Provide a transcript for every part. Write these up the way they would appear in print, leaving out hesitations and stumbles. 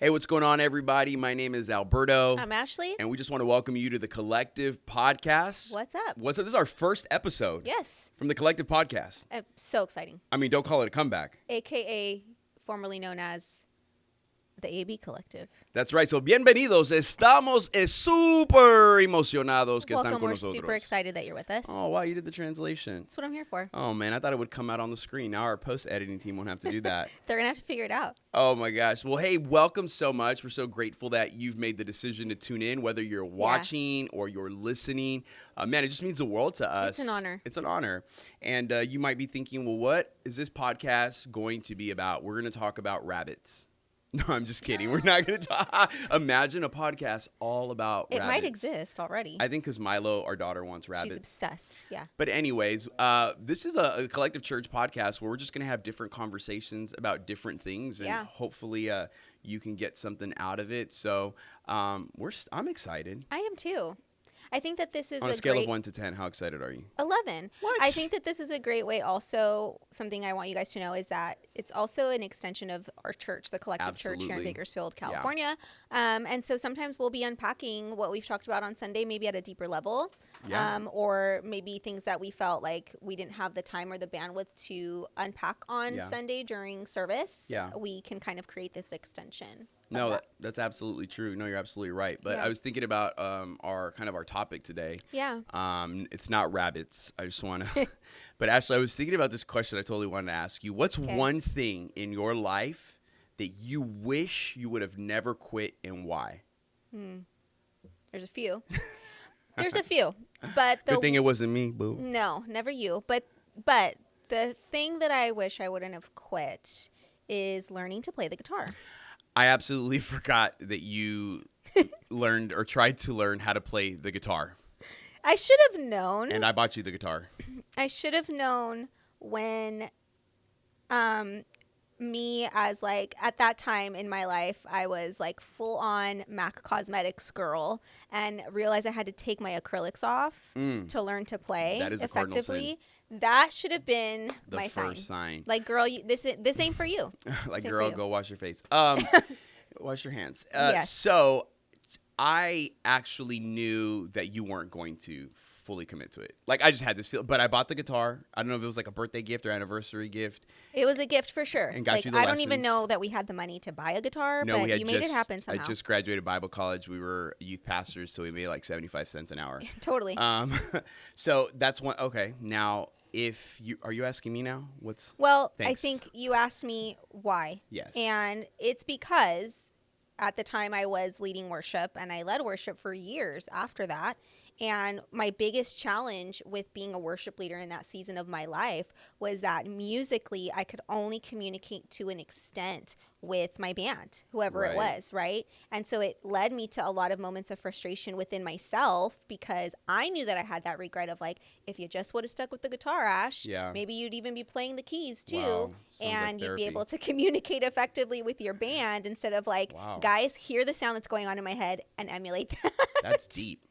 Hey, what's going on, everybody? My name is Alberto. I'm Ashley. And we just want to welcome you to the Collective Podcast. What's up? This is our first episode. Yes. From the Collective Podcast. So exciting. I mean, don't call it a comeback. AKA formerly known as the AB Collective. That's right. So, bienvenidos. Estamos súper emocionados que Welcome. están con We're nosotros. super excited that you're with us. Oh, wow. You did the translation. That's what I'm here for. Oh, man. I thought it would come out on the screen. Now our post-editing team won't have to do that. They're going to have to figure it out. Oh, my gosh. Well, hey, welcome so much. We're so grateful that you've made the decision to tune in, whether you're watching or you're listening. Man, it just means the world to us. It's an honor. It's an honor. And you might be thinking, well, what is this podcast going to be about? We're going to talk about rabbits. No, I'm just kidding. We're not going to talk. Imagine a podcast all about rabbits. It might exist already. I think because Milo, our daughter, wants rabbits. She's obsessed. Yeah. But anyways, this is a Collective Church podcast where we're just going to have different conversations about different things. And hopefully you can get something out of it. So I'm excited. I am too. I think that this is on a scale of 1 to 10. How excited are you? 11. What? I think that this is a great way. Also, something I want you guys to know is that it's also an extension of our church, the Collective Church here in Bakersfield, California. Yeah. And so sometimes we'll be unpacking what we've talked about on Sunday, maybe at a deeper level, or maybe things that we felt like we didn't have the time or the bandwidth to unpack on Sunday during service. Yeah. We can kind of create this extension. No, that's absolutely true. No, you're absolutely right. But I was thinking about our topic today. Yeah. It's not rabbits. I just want to. But Ashley, I was thinking about this question. I totally wanted to ask you. What's one thing in your life that you wish you would have never quit, and why? There's a few. There's a few. But good thing it wasn't me, boo. No, never you. But the thing that I wish I wouldn't have quit is learning to play the guitar. I absolutely forgot that you learned or tried to learn how to play the guitar. I should have known. And I bought you the guitar. I should have known when me as like at that time in my life, I was like full on MAC Cosmetics girl and realized I had to take my acrylics off to learn to play effectively. That should have been my first sign. Like, girl, this ain't for you. Like, girl, go wash your face. Wash your hands. Yes. So I actually knew that you weren't going to fully commit to it. Like, I just had this feel, but I bought the guitar. I don't know if it was like a birthday gift or anniversary gift. It was a gift for sure. And got like, you the I lessons. don't even know that we had the money to buy a guitar, no, but you made it happen somehow. I just graduated Bible college. We were youth pastors, so we made like 75 cents an hour. Totally. So that's one. Okay, now are you asking me now? Well, thanks. I think you asked me why. Yes. And it's because at the time I was leading worship, and I led worship for years after that. And my biggest challenge with being a worship leader in that season of my life was that musically I could only communicate to an extent with my band, whoever it was, right? And so it led me to a lot of moments of frustration within myself because I knew that I had that regret of like, if you just would have stuck with the guitar, Ash, maybe you'd even be playing the keys too. Wow. And like you'd be able to communicate effectively with your band instead of like, guys, hear the sound that's going on in my head and emulate that. That's deep.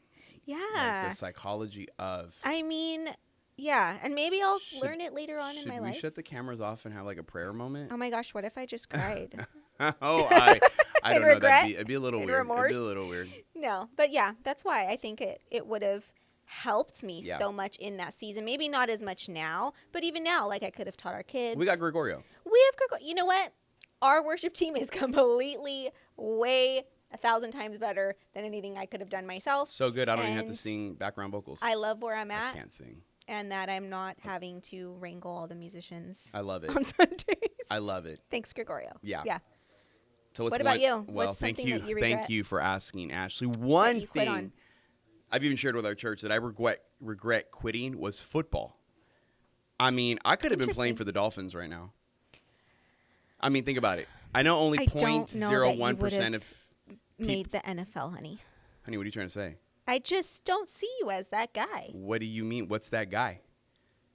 Yeah. Like the psychology of. I mean, yeah. And maybe I'll learn it later on in my life. Should we shut the cameras off and have like a prayer moment? Oh my gosh, what if I just cried? I don't know. It'd be a little weird. Remorse? It'd be a little weird. No, but yeah, that's why I think it would have helped me so much in that season. Maybe not as much now, but even now, like I could have taught our kids. We got Gregorio. We have Gregorio. You know what? Our worship team is completely way 1,000 times better than anything I could have done myself. So good, I don't even have to sing background vocals. I love where I'm at. I can't sing. And that I'm not having to wrangle all the musicians. I love it. On Sundays. I love it. Thanks, Gregorio. Yeah. Yeah. So what about you? Well, thank you. Thank you for asking, Ashley. One thing I've even shared with our church that I regret quitting was football. I mean, I could have been playing for the Dolphins right now. I mean, think about it. I know only 0.01% of made the NFL, honey. Honey, what are you trying to say? I just don't see you as that guy. What do you mean? What's that guy?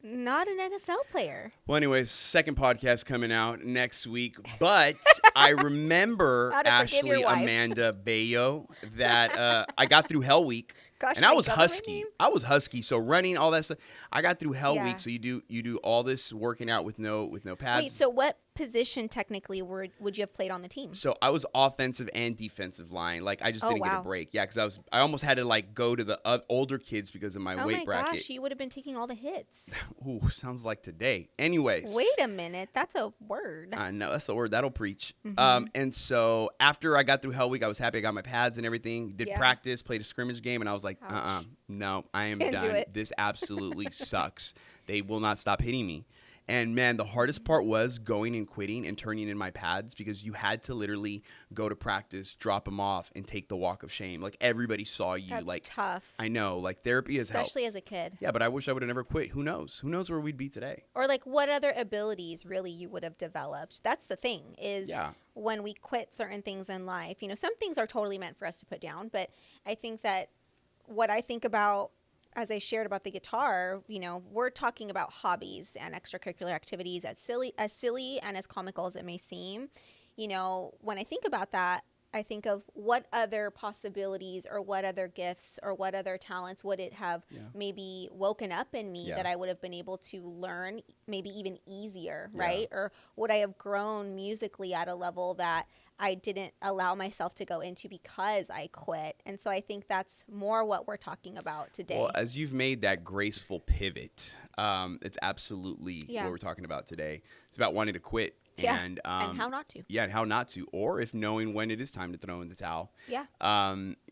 Not an NFL player. Well, anyways, second podcast coming out next week. But I remember Ashley Amanda Bello that I got through Hell Week. Gosh, and I was husky. I was husky. So running all that stuff. I got through Hell Week. So you do all this working out with no pads. Wait, so what position technically would you have played on the team? So I was offensive and defensive line. Like I just didn't get a break. Yeah, because I almost had to like go to the older kids because of my weight bracket. Oh my gosh, you would have been taking all the hits. Ooh, sounds like today. Anyways. Wait a minute, that's a word. I know, that's the word. That'll preach. And so after I got through Hell Week, I was happy I got my pads and everything. Did practice, played a scrimmage game, and I was like, no, I am done. This absolutely sucks. They will not stop hitting me. And, man, the hardest part was going and quitting and turning in my pads because you had to literally go to practice, drop them off, and take the walk of shame. Like, everybody saw you. That's like tough. I know. Like, therapy has helped. Especially as a kid. Yeah, but I wish I would have never quit. Who knows? Who knows where we'd be today? Or, like, what other abilities really you would have developed. That's the thing is when we quit certain things in life, you know, some things are totally meant for us to put down. But I think that what I think about, as I shared about the guitar, you know, we're talking about hobbies and extracurricular activities as silly and as comical as it may seem. You know, when I think about that, I think of what other possibilities or what other gifts or what other talents would it have maybe woken up in me that I would have been able to learn maybe even easier, right? Or would I have grown musically at a level that I didn't allow myself to go into because I quit? And so I think that's more what we're talking about today. Well, as you've made that graceful pivot, it's absolutely what we're talking about today. It's about wanting to quit. Yeah, and how not to. Yeah, and how not to, or if knowing when it is time to throw in the towel. Yeah.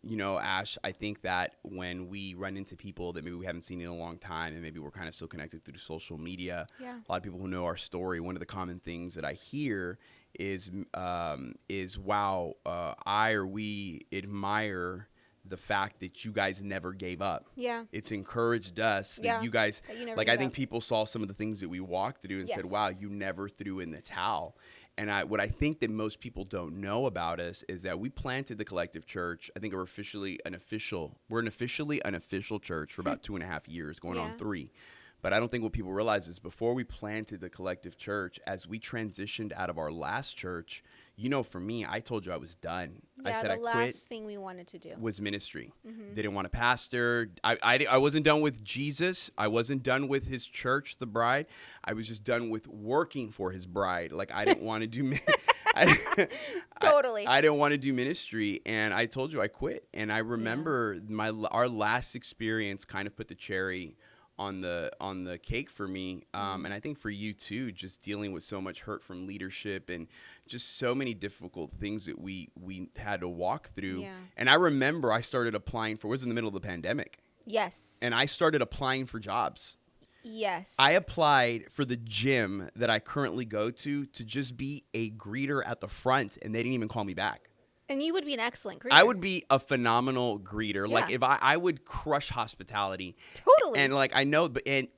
You know, Ash, I think that when we run into people that maybe we haven't seen in a long time and maybe we're kind of still connected through social media, a lot of people who know our story, one of the common things that I hear is wow, I or we admire the fact that you guys never gave up. Yeah. It's encouraged us that you guys, like I think people saw some of the things that we walked through and said, wow, you never threw in the towel. And what I think that most people don't know about us is that we planted the Collective Church. I think we're officially an official church for about 2.5 years, going on 3. But I don't think what people realize is before we planted the Collective Church, as we transitioned out of our last church, you know, for me, I told you I was done. Yeah, I said I quit. The last thing we wanted to do was ministry. Didn't want to pastor. I wasn't done with Jesus. I wasn't done with his church, the bride. I was just done with working for his bride. Like I didn't want to do totally. I didn't want to do ministry, and I told you I quit. And I remember our last experience kind of put the cherry on the cake for me, and I think for you too, just dealing with so much hurt from leadership and just so many difficult things that we had to walk through. Yeah. And I remember I started applying for, it was in the middle of the pandemic. Yes. And I started applying for jobs. Yes. I applied for the gym that I currently go to just be a greeter at the front, and they didn't even call me back. And you would be an excellent greeter. I would be a phenomenal greeter. Yeah. Like if I would crush hospitality. Totally. And like I know, and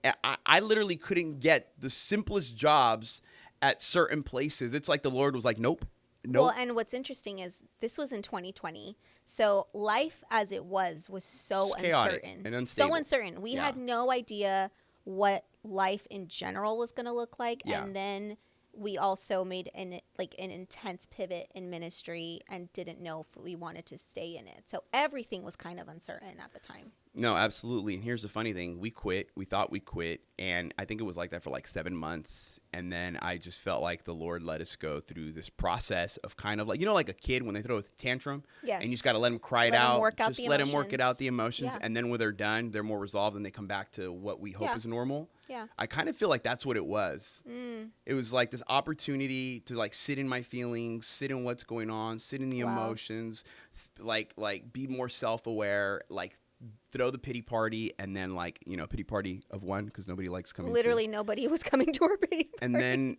I literally couldn't get the simplest jobs at certain places. It's like the Lord was like, nope. Well, and what's interesting is this was in 2020. So life as it was so uncertain. And unstable. So uncertain. We had no idea what life in general was going to look like. Yeah. And then we also made an intense pivot in ministry and didn't know if we wanted to stay in it. So everything was kind of uncertain at the time. No, absolutely. And here's the funny thing. We quit. We thought we quit. And I think it was like that for like 7 months. And then I just felt like the Lord let us go through this process of kind of like, you know, like a kid when they throw a tantrum. Yes. And you just got to let them cry it out. Just let them work it out, the emotions. Yeah. And then when they're done, they're more resolved and they come back to what we hope is normal. Yeah. I kind of feel like that's what it was. It was like this opportunity to like sit in my feelings, sit in what's going on, sit in the emotions, like be more self-aware, like throw the pity party, and then like, you know, pity party of one because nobody likes coming. Literally nobody was coming to our pity party. And then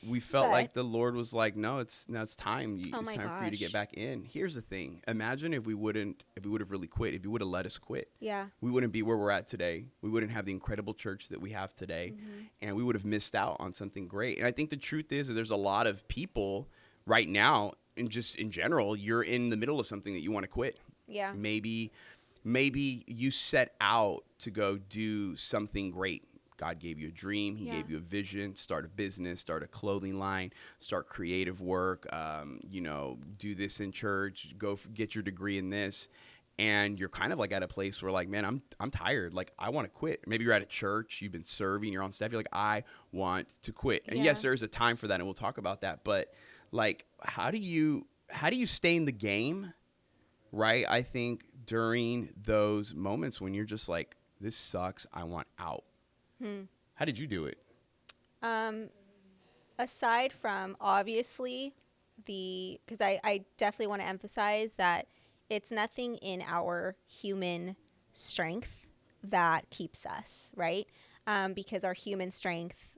we felt like the Lord was like, no, it's time. It's time for you to get back in. Here's the thing. Imagine if we would have really quit, if you would have let us quit. Yeah. We wouldn't be where we're at today. We wouldn't have the incredible church that we have today. And we would have missed out on something great. And I think the truth is that there's a lot of people right now, and just in general, you're in the middle of something that you want to quit. Yeah. Maybe you set out to go do something great. God gave you a dream. He gave you a vision. Start a business, start a clothing line, start creative work, do this in church, get your degree in this. and you're kind of like at a place where like, man, I'm tired. Like, I want to quit. Maybe you're at a church, you've been serving, you're on staff. You're like, I want to quit. And yes, there's a time for that, and we'll talk about that. But like, how do you stay in the game, right? I think during those moments when you're just like, this sucks, I want out. How did you do it? Aside from obviously because I definitely want to emphasize that it's nothing in our human strength that keeps us, right? Because our human strength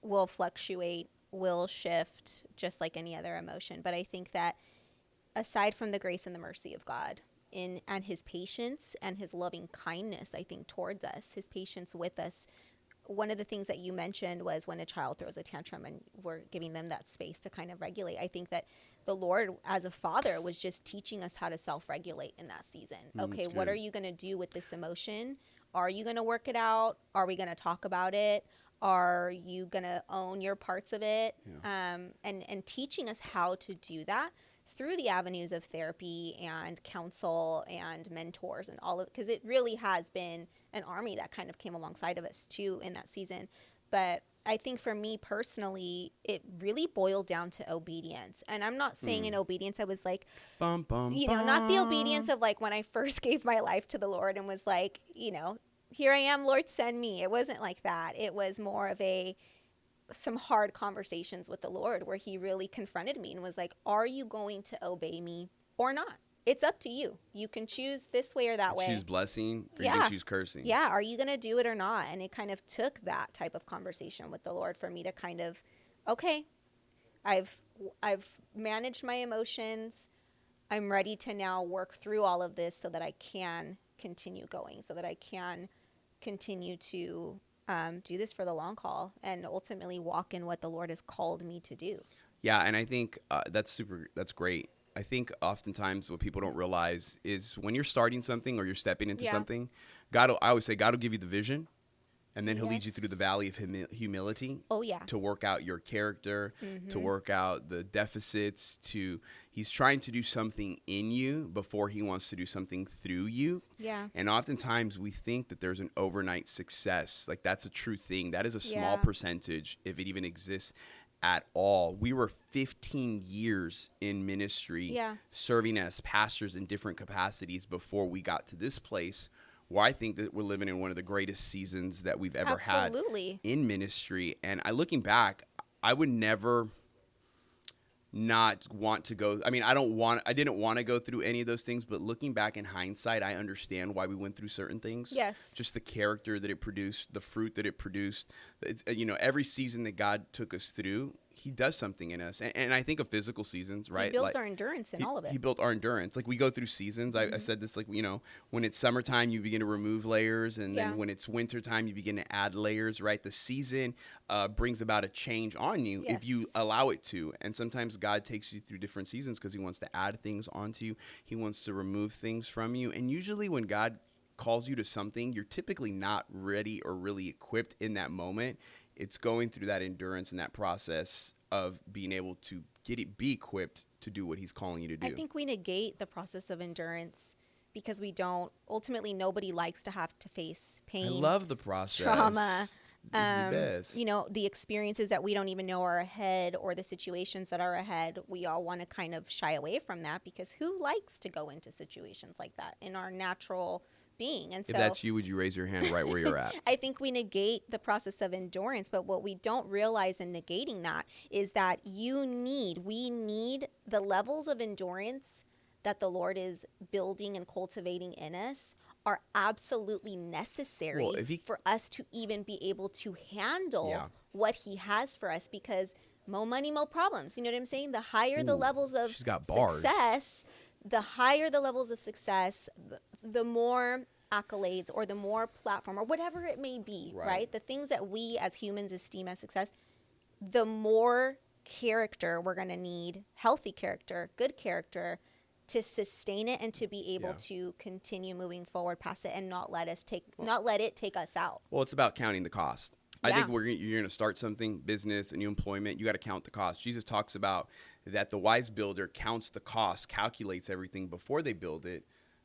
will fluctuate, will shift just like any other emotion. But I think that aside from the grace and the mercy of God and his patience and his loving kindness, I think towards us, his patience with us, one of the things that you mentioned was when a child throws a tantrum and we're giving them that space to kind of regulate. I think that the Lord, as a father, was just teaching us how to self-regulate in that season. Okay, what are you going to do with this emotion? Are you going to work it out? Are we going to talk about it? Are you going to own your parts of it? And teaching us how to do that through the avenues of therapy and counsel and mentors and all of, because it really has been an army that kind of came alongside of us too in that season. But I think for me personally, it really boiled down to obedience. And I'm not saying in obedience, I was like, not the obedience of like when I first gave my life to the Lord and was like, here I am, Lord, send me. It wasn't like that. It was more of some hard conversations with the Lord where he really confronted me and was like, are you going to obey me or not? It's up to you. You can choose this way or that way. Choose blessing or you can choose cursing. Yeah. Are you going to do it or not? And it kind of took that type of conversation with the Lord for me to kind of, okay, I've managed my emotions. I'm ready to now work through all of this so that I can continue going, so that I can continue to do this for the long haul and ultimately walk in what the Lord has called me to do. Yeah, and I think that's great. I think oftentimes what people don't realize is when you're starting something or you're stepping into something, I always say God will give you the vision, and then he'll lead you through the valley of humility. To work out your character, to work out the deficits. He's trying to do something in you before he wants to do something through you. Yeah. And oftentimes we think that there's an overnight success. Like, that's a true thing. That is a small percentage, if it even exists at all. We were 15 years in ministry, serving as pastors in different capacities before we got to this place where I think that we're living in one of the greatest seasons that we've ever had in ministry. And looking back, I would never not want to go. I mean, I didn't want to go through any of those things, but looking back in hindsight, I understand why we went through certain things. Yes. Just the character that it produced, the fruit that it produced. It's, every season that God took us through, he does something in us. And I think of physical seasons, right? He built our endurance in all of it. He built our endurance. Like, we go through seasons. I said this, like, when it's summertime, you begin to remove layers. And then when it's wintertime, you begin to add layers, right? The season brings about a change on you if you allow it to. And sometimes God takes you through different seasons because he wants to add things onto you. He wants to remove things from you. And usually when God calls you to something, you're typically not ready or really equipped in that moment. It's going through that endurance and that process of being able to be equipped to do what he's calling you to do. I think we negate the process of endurance because we don't. Ultimately, nobody likes to have to face pain. I love the process. Trauma. It's the best. The experiences that we don't even know are ahead or the situations that are ahead. We all want to kind of shy away from that because who likes to go into situations like that in our natural being? And if that's you, would you raise your hand right where you're at? I think we negate the process of endurance, but what we don't realize in negating that is that we need the levels of endurance that the Lord is building and cultivating in us are absolutely necessary for us to even be able to handle what he has for us, because mo money, mo problems. You know what I'm saying? The higher the levels of success, the more accolades or the more platform or whatever it may be, right? The things that we as humans esteem as success, the more character we're going to need, healthy character, good character, to sustain it and to be able to continue moving forward past it and not let it take us out. Well, it's about counting the cost. I think you're going to start something, business, a new employment, you got to count the cost. Jesus talks about that the wise builder counts the cost, calculates everything before they build it.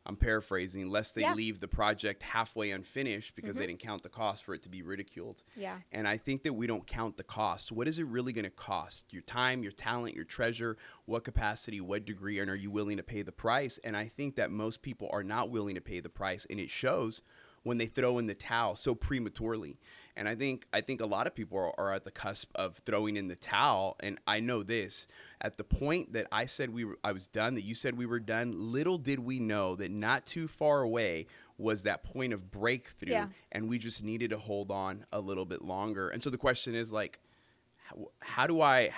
I'm paraphrasing, lest they Yeah. leave the project halfway unfinished because they didn't count the cost for it to be ridiculed. Yeah. And I think that we don't count the cost. What is it really going to cost? Your time, your talent, your treasure, what capacity, what degree, and are you willing to pay the price? And I think that most people are not willing to pay the price, and it shows when they throw in the towel so prematurely. And I think a lot of people are at the cusp of throwing in the towel. And I know this, at the point that I said I was done, that you said we were done, little did we know that not too far away was that point of breakthrough. Yeah. And we just needed to hold on a little bit longer. And so the question is, like, how do I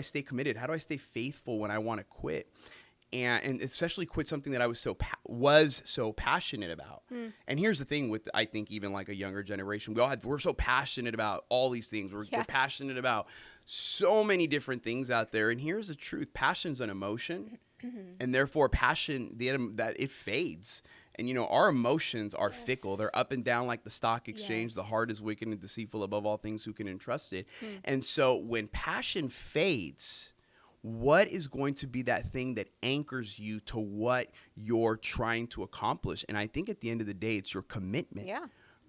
stay committed? How do I stay faithful when I want to quit? And especially quit something that I was so passionate about. And here's the thing with, I think, even like a younger generation, we're so passionate about all these things. We're passionate about so many different things out there. And here's the truth: passion's an emotion, and therefore passion, that it fades. And our emotions are fickle. They're up and down like the stock exchange. The heart is wicked and deceitful above all things. Who can entrust it? And so when passion fades, what is going to be that thing that anchors you to what you're trying to accomplish? And I think at the end of the day, it's your commitment. Yeah.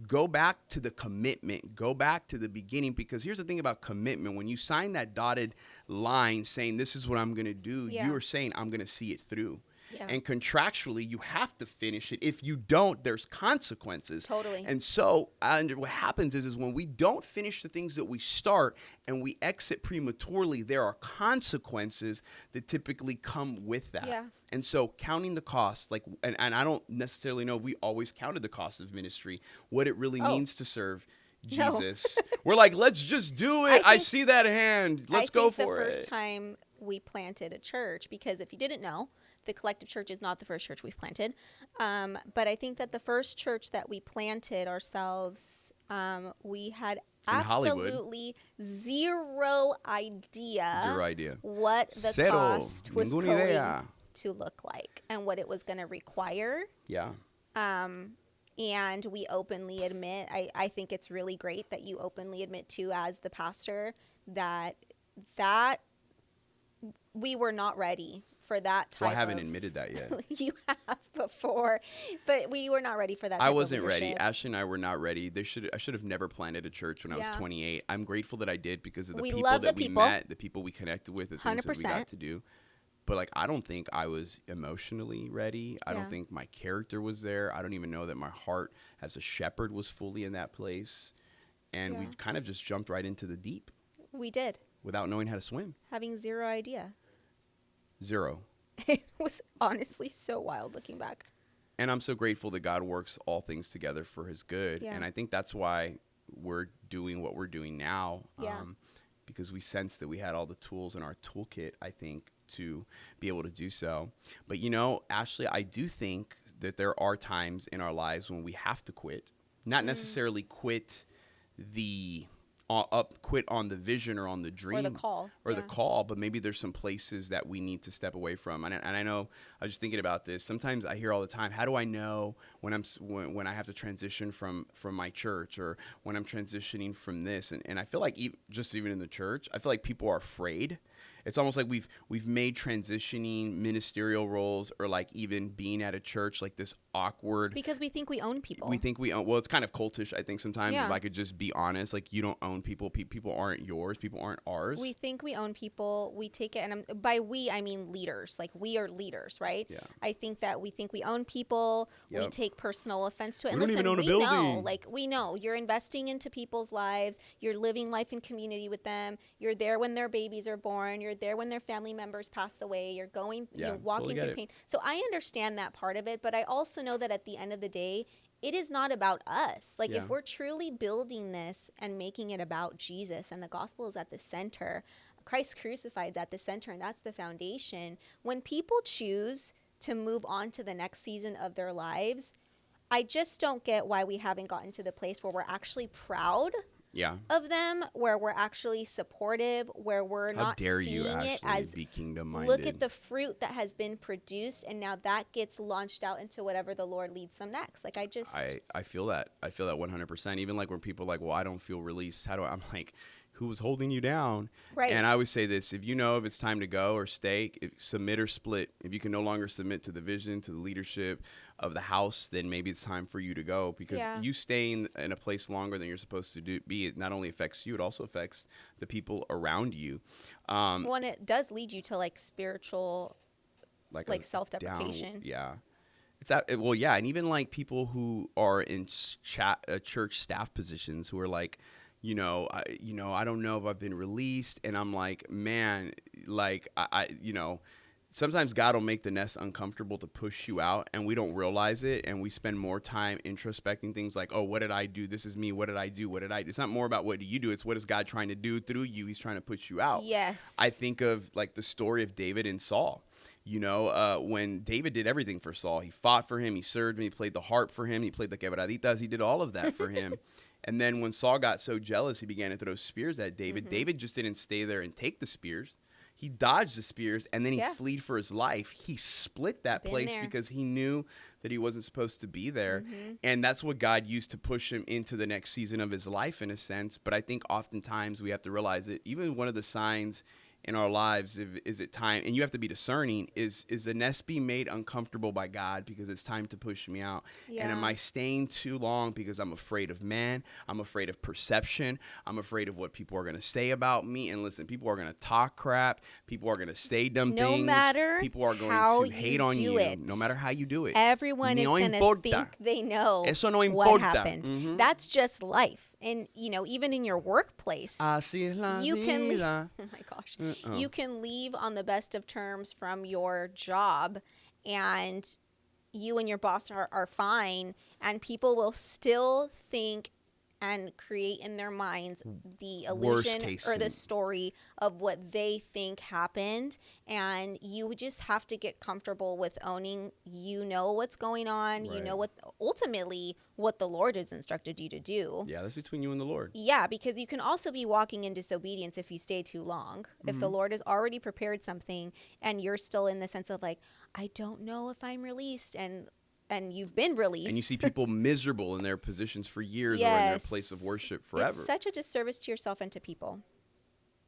Go back to the commitment. Go back to the beginning, because here's the thing about commitment. When you sign that dotted line saying, this is what I'm going to do, you are saying, I'm going to see it through. Yeah. And contractually, you have to finish it. If you don't, there's consequences. Totally. And so what happens is when we don't finish the things that we start and we exit prematurely, there are consequences that typically come with that. Yeah. And so counting the cost, and I don't necessarily know if we always counted the cost of ministry, what it really means to serve Jesus. No. We're like, let's just do it. I see that hand. Let's go for it. The first time we planted a church, because if you didn't know, the Collective Church is not the first church we've planted. But I think that the first church that we planted ourselves, we had absolutely zero idea what the cost was going to look like and what it was going to require. Yeah. And we openly admit, I think it's really great that you openly admit too, as the pastor, that we were not ready for that type. Well, I haven't admitted that yet. You have before, but we were not ready for that type I wasn't of ready. Ashley and I were not ready. I should have never planted a church when I was 28. I'm grateful that I did because of the people that we met, the people we connected with, the things 100%. That we got to do. But I don't think I was emotionally ready. I don't think my character was there. I don't even know that my heart as a shepherd was fully in that place. And we kind of just jumped right into the deep. We did. Without knowing how to swim. Having zero idea. Zero. It was honestly so wild looking back. And I'm so grateful that God works all things together for his good. Yeah. And I think that's why we're doing what we're doing now. Yeah. Because we sensed that we had all the tools in our toolkit, I think, to be able to do so. But, Ashley, I do think that there are times in our lives when we have to quit. Not necessarily quit quit on the vision or on the dream or the call, but maybe there's some places that we need to step away from. And I know, I was just thinking about this. Sometimes I hear all the time, how do I know when I have to transition from my church, or when I'm transitioning from this? And I feel like even in the church, I feel like people are afraid. It's almost like we've made transitioning ministerial roles, or even being at a church like this awkward. Because we think we own people. Well, it's kind of cultish, I think, sometimes, if I could just be honest. You don't own people. People aren't yours. People aren't ours. We think we own people. We take it, and by we, I mean leaders. We are leaders, right? Yeah. I think that we think we own people. Yep. We take personal offense to it. We don't even own a building. We know you're investing into people's lives. You're living life in community with them. You're there when their babies are born. You're there when their family members pass away. You're walking through pain. So I understand that part of it, but I also know that at the end of the day, it is not about us. If we're truly building this and making it about Jesus, and the gospel is at the center, Christ crucified is at the center, and that's the foundation. When people choose to move on to the next season of their lives, I just don't get why we haven't gotten to the place where we're actually proud of them, where we're actually supportive, where we're not seeing it as be kingdom-minded. Look at the fruit that has been produced, and now that gets launched out into whatever the Lord leads them next. I feel that 100%. Even when people are like, well, I don't feel released. How do I'm like, who was holding you down. Right. And I always say this, if you know if it's time to go or stay, submit or split. If you can no longer submit to the vision, to the leadership of the house, then maybe it's time for you to go, because you staying in a place longer than you're supposed to be, it not only affects you, it also affects the people around you. Well, and it does lead you to like spiritual, like self-deprecation. It's well, yeah, and even like people who are in church staff positions who are like, I don't know if I've been released, and I'm like, man, like sometimes God will make the nest uncomfortable to push you out, and we don't realize it, and we spend more time introspecting things like, oh, what did I do? This is me. What did I do? What did I do? It's not more about what do you do. It's what is God trying to do through you. He's trying to push you out. Yes. I think of like the story of David and Saul. When David did everything for Saul, he fought for him, he served him, he played the harp for him, he played the quebraditas, he did all of that for him. And then when Saul got so jealous, he began to throw spears at David. David just didn't stay there and take the spears. He dodged the spears, and then he fled for his life. He split that place because he knew that he wasn't supposed to be there. And that's what God used to push him into the next season of his life, in a sense. But I think oftentimes we have to realize that even one of the signs in our lives, is it time, and you have to be discerning, is the nest being made uncomfortable by God because it's time to push me out? And am I staying too long because I'm afraid of man? I'm afraid of perception. I'm afraid of what people are going to say about me. And listen, people are going to talk crap. People are going to say dumb things. No matter people are going how to hate on you. No matter how you do it. Everyone is going to think they know what happened. That's just life. And, even in your workplace, you can oh my gosh, you can leave on the best of terms from your job, and you and your boss are fine, and people will still think and create in their minds the illusion or the story of what they think happened. And you just have to get comfortable with owning, what's going on, ultimately what the Lord has instructed you to do. Yeah, that's between you and the Lord. Yeah, because you can also be walking in disobedience if you stay too long. If the Lord has already prepared something and you're still in the sense of like, I don't know if I'm released, and you've been released. And you see people miserable in their positions for years or in their place of worship forever. It's such a disservice to yourself and to people.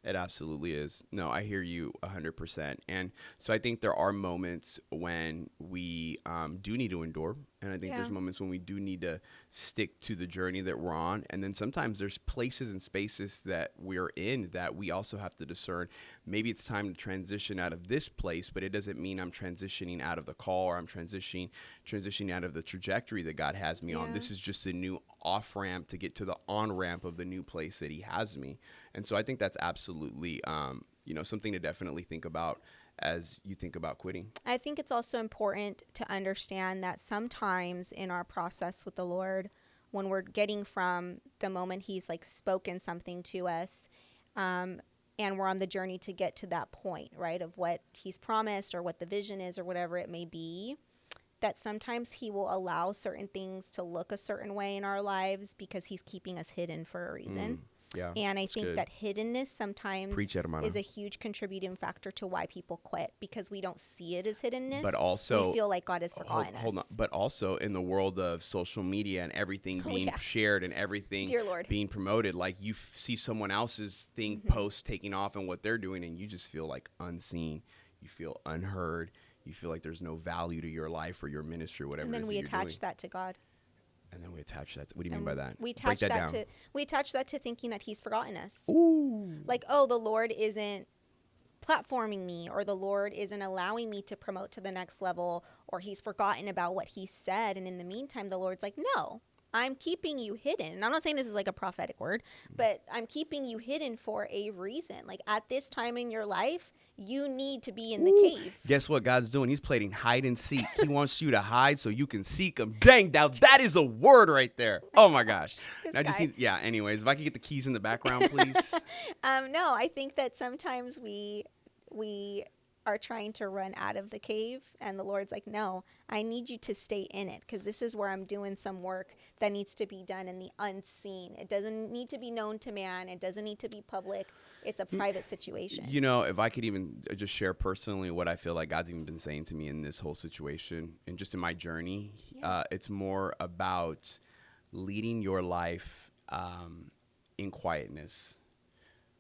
It absolutely is. No, I hear you 100%. And so I think there are moments when we do need to endure. And I think there's moments when we do need to stick to the journey that we're on. And then sometimes there's places and spaces that we're in that we also have to discern. Maybe it's time to transition out of this place, but it doesn't mean I'm transitioning out of the call, or I'm transitioning out of the trajectory that God has me on. This is just a new off ramp to get to the on ramp of the new place that he has me. And so I think that's absolutely, something to definitely think about as you think about quitting. I think it's also important to understand that sometimes in our process with the Lord, when we're getting from the moment he's like spoken something to us, and we're on the journey to get to that point, right, of what he's promised or what the vision is or whatever it may be, that sometimes he will allow certain things to look a certain way in our lives because he's keeping us hidden for a reason. Yeah, and I think that hiddenness sometimes is a huge contributing factor to why people quit, because we don't see it as hiddenness. But also, we feel like God has forgotten us. Hold on. But also in the world of social media and everything being shared and everything being promoted, like you see someone else's thing post taking off and what they're doing, and you just feel like unseen. You feel unheard. You feel like there's no value to your life or your ministry or whatever. And then we attach that to God. And then we attach that. What do you mean by that? We attach that to thinking that he's forgotten us. Ooh. Like, oh, the Lord isn't platforming me, or the Lord isn't allowing me to promote to the next level, or he's forgotten about what he said. And in the meantime, the Lord's like, no, I'm keeping you hidden. And I'm not saying this is like a prophetic word, but I'm keeping you hidden for a reason. Like at this time in your life, you need to be in the cave. Guess what God's doing? He's playing hide and seek. He wants you to hide so you can seek him. Dang, now that is a word right there. Oh my gosh. Anyways, if I could get the keys in the background, please. No, I think that sometimes we are trying to run out of the cave, and the Lord's like, no, I need you to stay in it, because this is where I'm doing some work that needs to be done in the unseen. It doesn't need to be known to man. It doesn't need to be public. It's a private situation. If I could even just share personally what I feel like God's even been saying to me in this whole situation and just in my journey, it's more about leading your life in quietness.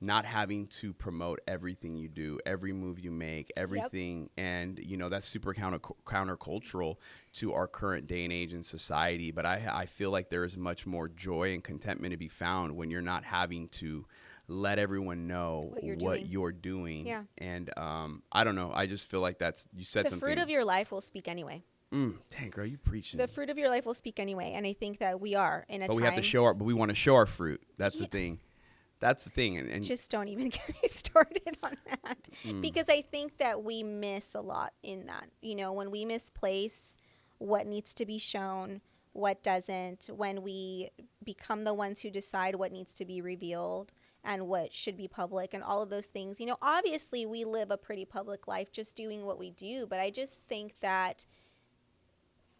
not having to promote everything you do, every move you make, everything. Yep. And, you know, that's super countercultural to our current day and age in society. But I feel like there is much more joy and contentment to be found when you're not having to let everyone know what you're doing. Yeah. And I don't know. I just feel like you said something. The fruit of your life will speak anyway. Dang, girl, you preaching. The fruit of your life will speak anyway. And I think that we are in a time. But we have to show but we want to show our fruit. That's the thing. That's the thing. And just don't even get me started on that. Because I think that we miss a lot in that. You know, when we misplace what needs to be shown, what doesn't, when we become the ones who decide what needs to be revealed and what should be public and all of those things. You know, obviously we live a pretty public life just doing what we do. But I just think that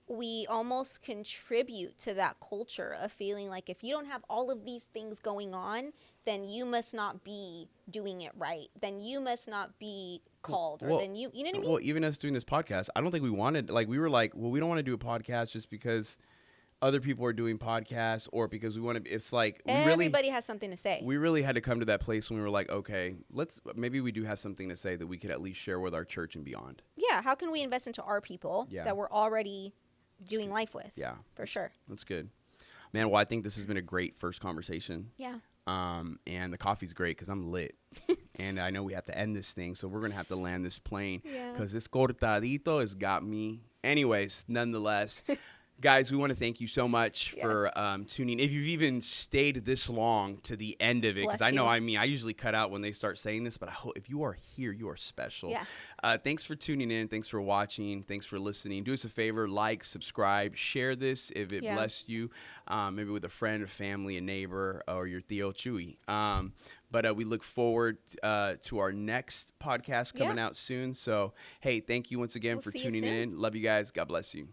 we almost contribute to that culture of feeling like if you don't have all of these things going on, then you must not be doing it right. Then you must not be called. Or then you know what I mean? Well, even us doing this podcast, I don't think we wanted, like, we were like, well, we don't want to do a podcast just because other people are doing podcasts or because we want to, it's like, everybody has something to say. We really had to come to that place when we were like, okay, maybe we do have something to say that we could at least share with our church and beyond. Yeah. How can we invest into our people that we're already doing life with? Yeah, for sure. That's good, man. Well, I think this has been a great first conversation. Yeah. And the coffee's great because I'm lit. And I know we have to end this thing, so we're gonna have to land this plane because this cortadito has got me. Anyways, nonetheless, guys, we want to thank you so much for tuning. If you've even stayed this long to the end of it, because I know, I usually cut out when they start saying this, but I hope if you are here, you are special. Yeah. Thanks for tuning in. Thanks for watching. Thanks for listening. Do us a favor, like, subscribe, share this if it blessed you, maybe with a friend, a family, a neighbor, or your Theo Chewy. But we look forward to our next podcast coming out soon. So, hey, thank you once again for tuning in. Love you guys. God bless you.